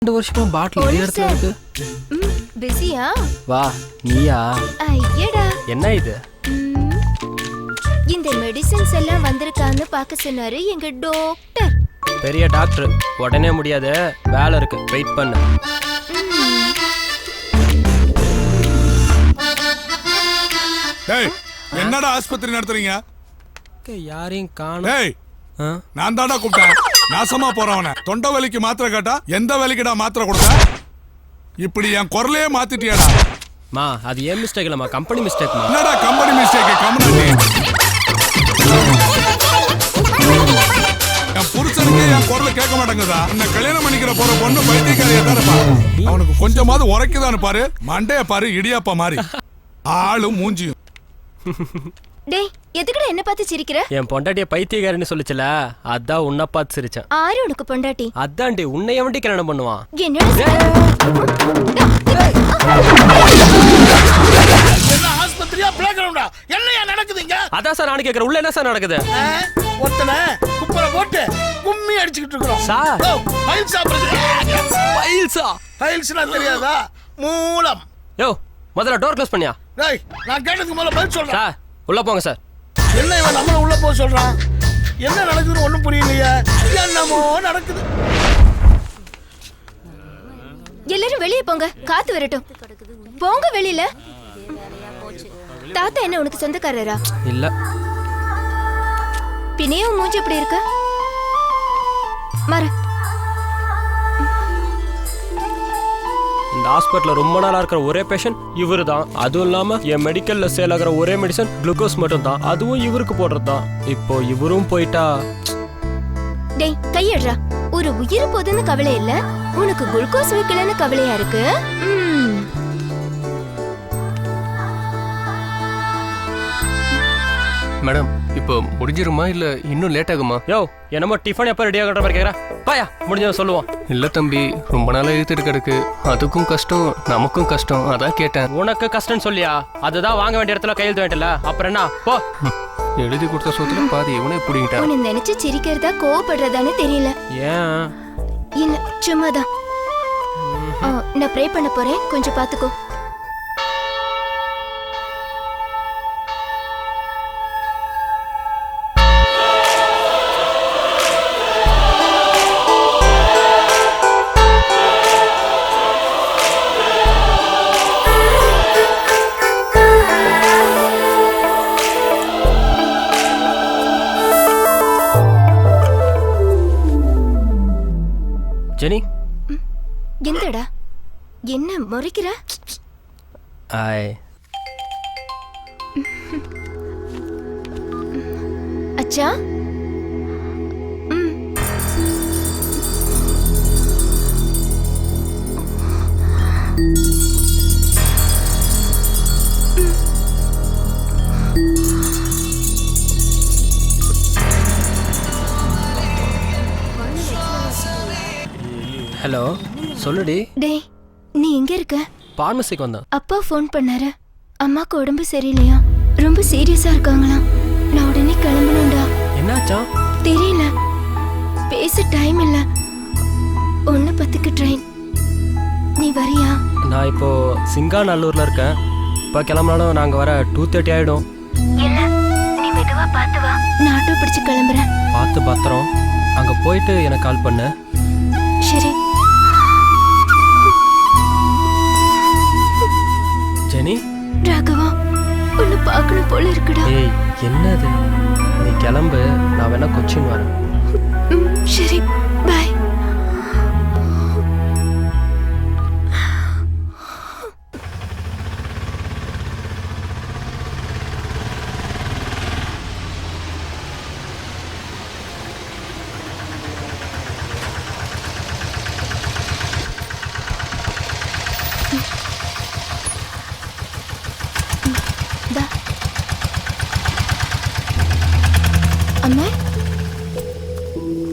2 வருஷமா பாட்டில் இதே இடத்துல இருக்கு. பிஸியா? வா நீயா? ஐயடா. என்ன இது? இந்த மெடிசின்ஸ் எல்லாம் வந்திருக்கான்னு பார்க்க சொன்னாரு எங்க டாக்டர். பெரிய டாக்டர், உடனே முடியாது, வேலை இருக்கு, வெயிட் பண்ணு. என்னடா ஆஸ்பத்திரி நடத்துறீங்க? யாரையும் காணோம். நான் தான்டா கூப்பிட்டேன். நாசமா போறவன தொண்டை வலிக்கு மாத்திரை கேட்டா எந்த வலிக்குடா மாத்திரை கொடுத்த? இப்படி என் குரலையே மாத்திட்டியாடா? மா அது ஏன் மிஸ்டேக் இல்லம்மா, கம்பெனி மிஸ்டேக். என்னடா கம்பெனி மிஸ்டேக்? கம்பெனி என் புருஷனுக்கு என் குரலை கேட்க மாட்டேங்குதா? உன்னை கல்யாணம் பண்ணிக்கிற போற பொண்ணு பைத்தியக்காரியா தான் இருப்பா. அவனுக்கு கொஞ்சமாவது உரைக்குதான்னு பாரு, மண்டைய பாரு இடியாப்பா மாதிரி, ஆளும் மூஞ்சியும். டேய் எதுக்குடா என்ன பார்த்து சிரிக்கிற? என் பொண்டாட்டிய பைத்தியக்காரன்னு சொல்லுச்சுல, அதான் உன்னை பார்த்து சிரிச்சேன். ஆறு உனக்கு பொண்டாட்டி? அதான்டி, உன்னை எவன்டி கல்யாணம் பண்ணுவான்? என்ன ஆஸ்பத்திரியா பிளேகிரவுண்டா? என்னையா நடக்குதுங்க? அதான் சார் நானே கேக்குறேன், உள்ள என்ன சார் நடக்குது? ஒருத்தனை குப்பரை போட்டு கும்மி அடிச்சுக்கிட்டு இருக்கோம் சார். Piles operation. ஃபைல்ஸா? ஃபைல்ஸ்னா தெரியாதா? மூலம். யோ முதல்ல டோர் க்ளோஸ் பண்ணியா? டேய் நான் கேட்டதுக்கு முதல்ல பதில் சொல்றேன். சார் உள்ள போங்க சார். என்ன இவன் நம்மள உள்ள போக சொல்றான்? என்ன நடக்குதுன்னு ஒண்ணும் புரியலையே. என்னமோ நடக்குது. எல்லாரும் வெளியே போங்க, காத்து வரட்டும். போங்க வெளியில. தாத்தா என்ன உனக்கு சொந்தக்காரரா? இல்ல. பின்னையும் மூஞ்சி எப்படி இருக்கு? மர இந்த ஹாஸ்பிட்டல்ல ரொம்ப நாளா இருக்கிற ஒரே பேஷண்ட் இவரு தான். அதுவும் இல்லாம என் மெடிக்கல்ல சேல் ஆகிற ஒரே மெடிசன் குளுக்கோஸ் மட்டும் தான், அதுவும் இவருக்கு போடுறது தான். இப்போ இவரும் போயிட்டா. டேய் கையடுறா. ஒரு உயிர் போதுன்னு கவலை இல்ல, உனக்கு குளுக்கோஸ் வைக்கலன்னு கவலையா இருக்கு. மேடம் இப்போ முடிஞ்சிருமா இல்ல இன்னும் லேட் ஆகுமா? யோ என்னமோ டிஃபன் எப்போ ரெடி ஆகிற மாதிரி கேட்குறா. பாயா முடிஞ்சதை சொல்லுவோம். இல்ல தம்பி, ரொம்ப நாளா இழுத்துட்டு கிடக்கு, அதுக்கும் கஷ்டம் நமக்கும் கஷ்டம், அதான் கேட்டேன். உனக்கு கஷ்டம்னு சொல்லியா? அதுதான் வாங்க வேண்டிய இடத்துல கையெழுத்து வேண்டியல, அப்புறம் என்ன? போ. எழுதி கொடுத்த சொத்துல பாதி இவனே பிடிக்கிட்டான். உன்னை நினைச்சு சிரிக்கிறதா கோவப்படுறதான்னு தெரியல. ஏன்? இல்ல சும்மாதான். நான் ப்ரே பண்ண போறேன், கொஞ்சம் பாத்துக்கோ. ஜெனி எந்தடா? என்ன முறைக்கிற? ஆய் அச்சா. ஹலோ சொல்லுடி. டேய் நீ எங்க இருக்க? பார்மசிக்கு வந்தேன். அப்பா ஃபோன் பண்ணாரு, அம்மாக்கு உடம்பு சரியில்லையா, ரொம்ப சீரியஸா இருக்காங்களாம். நான் உடனே கிளம்பணும்டா. என்னாச்சா? தெரியல, பேச டைம் இல்ல. 1:10க்கு ட்ரெயின். நீ வரியா? நான் இப்போ சிங்காநல்லூர்ல இருக்கேன். இப்போ கிளம்பினாலும் நாங்கள் வர 2:30 ஆயிடும். இல்ல நீ மெதுவா பார்த்து வா, நான் ஆட்டோ பிடிச்சு கிளம்புறேன். பார்த்து பத்திரம். அங்கே போயிட்டு எனக்கு கால் பண்ணு. சரி. ஜெனி. ராகவா உன்னை பார்க்கணும் போல இருக்குடா. ஏய் என்னது? நீ கிளம்பு, நான் வேணா கொச்சின் வரேன். சரி பை.